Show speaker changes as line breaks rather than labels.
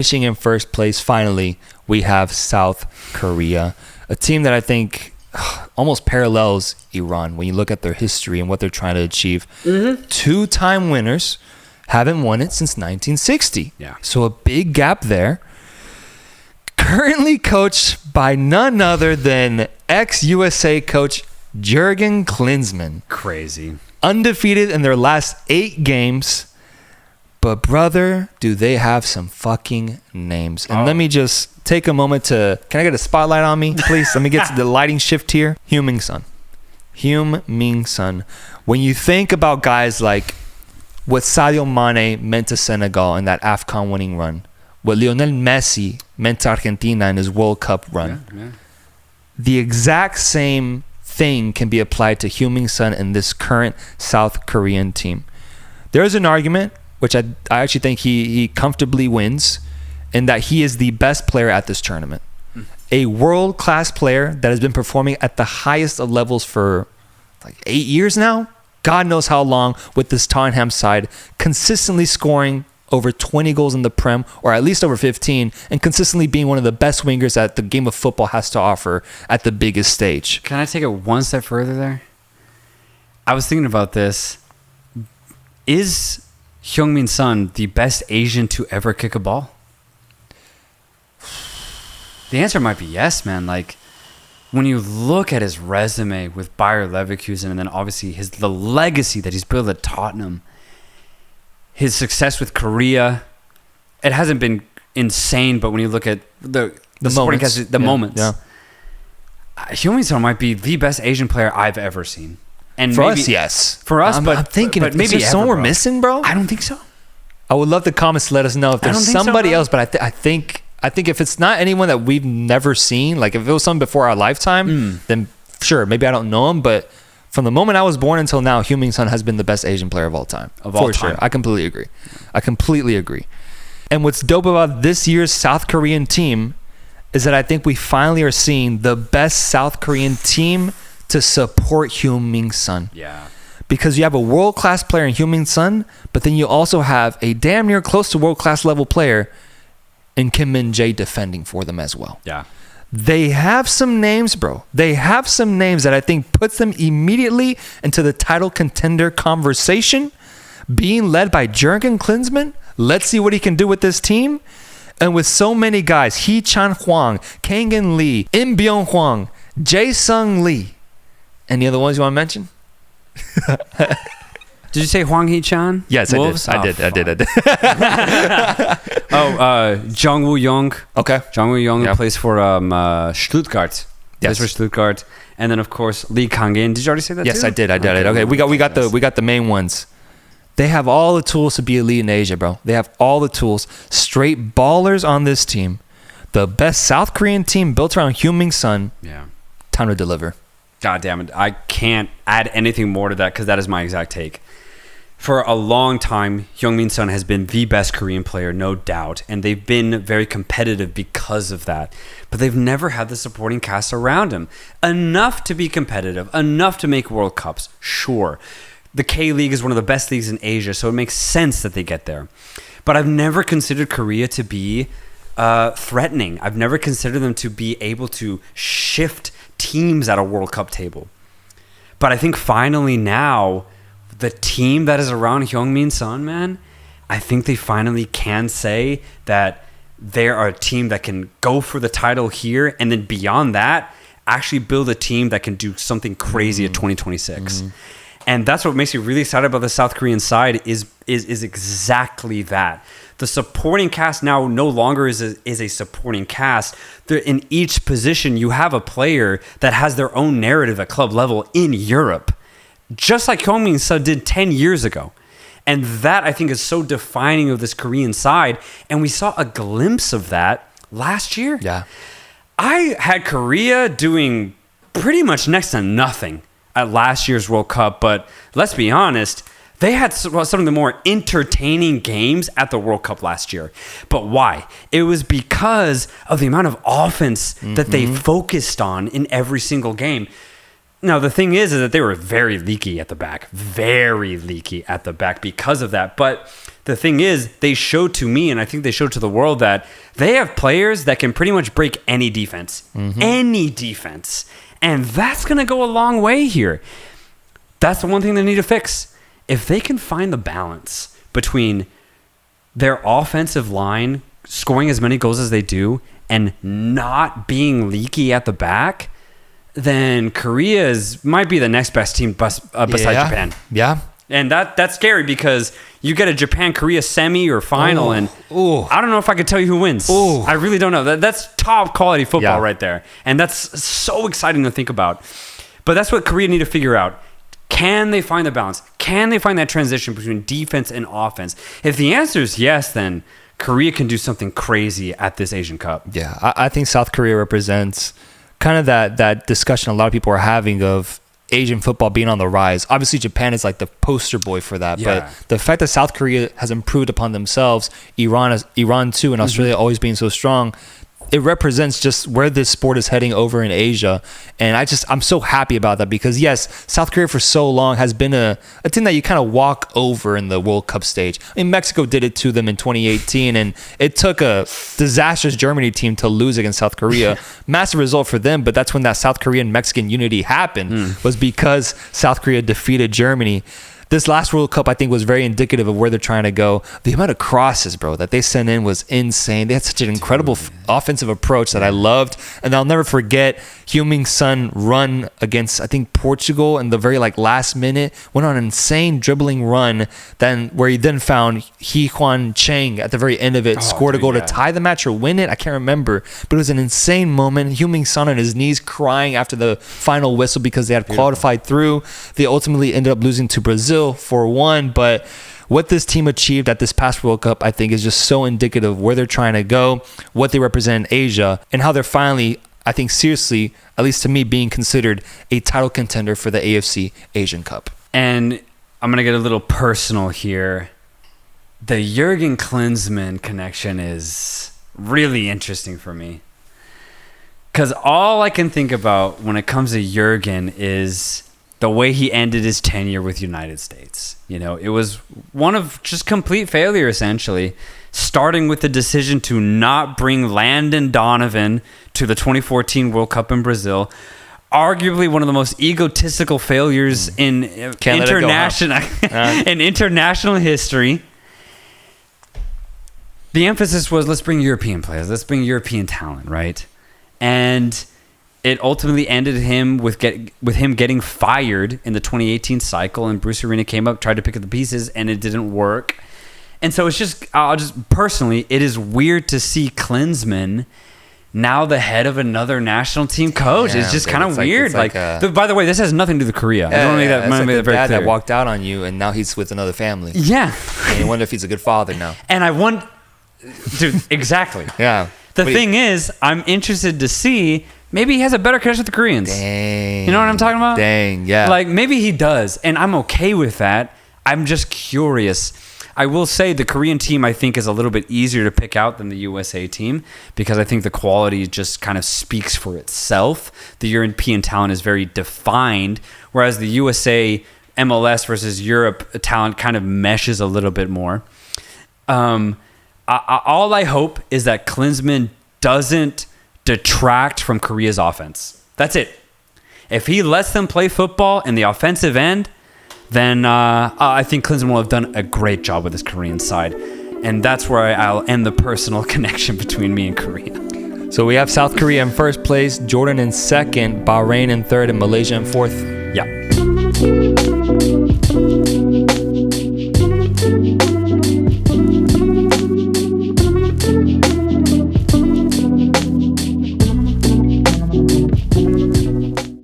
Finishing in first place, finally, we have South Korea, a team that I think almost parallels Iran when you look at their history and what they're trying to achieve. Two-time winners, haven't won it since 1960.
Yeah.
So a big gap there. Currently coached by none other than ex-USA coach Jurgen Klinsmann.
Crazy.
Undefeated in their last 8 games. But brother, do they have some fucking names. And let me just take a moment to... Can I get a spotlight on me, please? Let me get to the lighting shift here. Heung-min Son. Heung-min Son. When you think about guys like what Sadio Mane meant to Senegal in that AFCON winning run, what Lionel Messi meant to Argentina in his World Cup run, the exact same thing can be applied to Heung-min Son and this current South Korean team. There's an argument, which I actually think he comfortably wins, in that he is the best player at this tournament. A world-class player that has been performing at the highest of levels for like 8 years now. God knows how long with this Tottenham side, consistently scoring over 20 goals in the Prem, or at least over 15, and consistently being one of the best wingers that the game of football has to offer at the biggest stage.
Can I take it one step further there? I was thinking about this. Is Heung-min Son the best Asian to ever kick a ball? The answer might be yes, man. Like, when you look at his resume with Bayer Leverkusen, and then obviously the legacy that he's built at Tottenham, his success with Korea, it hasn't been insane, but when you look at the moments, Heung-min Son might be the best Asian player I've ever seen. And
for
maybe,
us, yes.
For us,
I'm thinking,
but maybe
is there someone we're missing, bro?
I don't think so.
I would love the comments to let us know if there's somebody else, but I think if it's not anyone that we've never seen, like if it was someone before our lifetime, then sure, maybe I don't know him, but from the moment I was born until now, Heung-min Son has been the best Asian player of all time. Sure. I completely agree. And what's dope about this year's South Korean team is that I think we finally are seeing the best South Korean team to support Heung-min Son.
Yeah.
Because you have a world-class player in Heung-min Son, but then you also have a damn near close to world-class level player in Kim Min-jae defending for them as well.
Yeah.
They have some names, bro. They have some names that I think puts them immediately into the title contender conversation. Being led by Jurgen Klinsmann, let's see what he can do with this team. And with so many guys, Hee-chan Hwang, Kang-in Lee, Im Byung-hwang, Jae-sung Lee. Any other ones you want to mention?
Did you say Hwang Hee-chan?
Yes,
Wolves?
I did.
Jung Woo-young.
Okay.
Jung Woo-young plays for Stuttgart.
Yes.
Plays for Stuttgart. And then, of course, Lee Kang-in. Did you already say that
Yes,
too?
I did. Okay, we got the main ones. They have all the tools to be elite in Asia, bro. They have all the tools. Straight ballers on this team. The best South Korean team built around Heung-min Son.
Yeah.
Time to deliver.
God damn it. I can't add anything more to that because that is my exact take. For a long time, Heung-min Son has been the best Korean player, no doubt. And they've been very competitive because of that. But they've never had the supporting cast around him. Enough to be competitive. Enough to make World Cups. Sure. The K-League is one of the best leagues in Asia, so it makes sense that they get there. But I've never considered Korea to be threatening. I've never considered them to be able to shift teams at a World Cup table. But I think finally now, the team that is around Heung-min Son, man, I think they finally can say that they're a team that can go for the title here, and then beyond that, actually build a team that can do something crazy at 2026. And that's what makes me really excited about the South Korean side is exactly that. The supporting cast now no longer is a supporting cast. In each position, you have a player that has their own narrative at club level in Europe, just like Heung-min Son did 10 years ago. And that, I think, is so defining of this Korean side. And we saw a glimpse of that last year.
Yeah.
I had Korea doing pretty much next to nothing at last year's World Cup. But let's be honest, they had some of the more entertaining games at the World Cup last year. But why? It was because of the amount of offense that they focused on in every single game. Now, the thing is that they were very leaky at the back because of that. But the thing is, they showed to me, and I think they showed to the world, that they have players that can pretty much break any defense. Any defense. And that's going to go a long way here. That's the one thing they need to fix. If they can find the balance between their offensive line scoring as many goals as they do and not being leaky at the back, then Korea might be the next best team beside Japan.
Yeah.
And that's scary because you get a Japan-Korea semi or final, and I don't know if I could tell you who wins. I really don't know. That's top quality football right there. And that's so exciting to think about. But that's what Korea need to figure out. Can they find the balance? Can they find that transition between defense and offense? If the answer is yes, then Korea can do something crazy at this Asian Cup.
Yeah, I think South Korea represents kind of that discussion a lot of people are having of Asian football being on the rise. Obviously, Japan is like the poster boy for that.
Yeah.
But the fact that South Korea has improved upon themselves, Iran too, and Australia always being so strong, it represents just where this sport is heading over in Asia. And I'm so happy about that because, yes, South Korea for so long has been a team that you kind of walk over in the World Cup stage. I mean, Mexico did it to them in 2018, and it took a disastrous Germany team to lose against South Korea. Massive result for them, but that's when that South Korean-Mexican unity happened, was because South Korea defeated Germany. This last World Cup, I think, was very indicative of where they're trying to go. The amount of crosses, bro, that they sent in was insane. They had such an incredible offensive approach that I loved. And I'll never forget Heung-min Son run against, I think, Portugal in the very last minute. Went on an insane dribbling run, where he then found Hee-Hwan Chang at the very end of it, scored a goal to tie the match or win it. I can't remember. But it was an insane moment. Heung-min Son on his knees crying after the final whistle because they had qualified through. They ultimately ended up losing to Brazil 4-1, but what this team achieved at this past World Cup, I think, is just so indicative of where they're trying to go, what they represent in Asia, and how they're finally, I think, seriously, at least to me, being considered a title contender for the AFC Asian Cup.
And I'm going to get a little personal here. The Jurgen Klinsmann connection is really interesting for me. Because all I can think about when it comes to Jurgen is the way he ended his tenure with United States. It was one of just complete failure, essentially, starting with the decision to not bring Landon Donovan to the 2014 World Cup in Brazil. Arguably one of the most egotistical failures in international history. The emphasis was, let's bring European players, let's bring European talent, right? And it ultimately ended with him getting fired in the 2018 cycle, and Bruce Arena came up, tried to pick up the pieces, and it didn't work. And so personally, it is weird to see Klinsmann now the head of another national team coach. It's just kind of weird. By the way, this has nothing to do with Korea. I want to make that very clear.
Dad that walked out on you, and now he's with another family.
Yeah.
And you wonder if he's a good father now.
And dude, exactly.
Yeah.
The thing is, I'm interested to see, maybe he has a better connection with the Koreans.
Dang.
You know what I'm talking about?
Dang, yeah.
Maybe he does, and I'm okay with that. I'm just curious. I will say the Korean team, I think, is a little bit easier to pick out than the USA team because I think the quality just kind of speaks for itself. The European talent is very defined, whereas the USA MLS versus Europe talent kind of meshes a little bit more. All I hope is that Klinsmann doesn't detract from Korea's offense. That's it. If he lets them play football in the offensive end, then I think Klinsmann will have done a great job with his Korean side. And that's where I'll end the personal connection between me and Korea.
So we have South Korea in first place, Jordan in second, Bahrain in third, and Malaysia in fourth.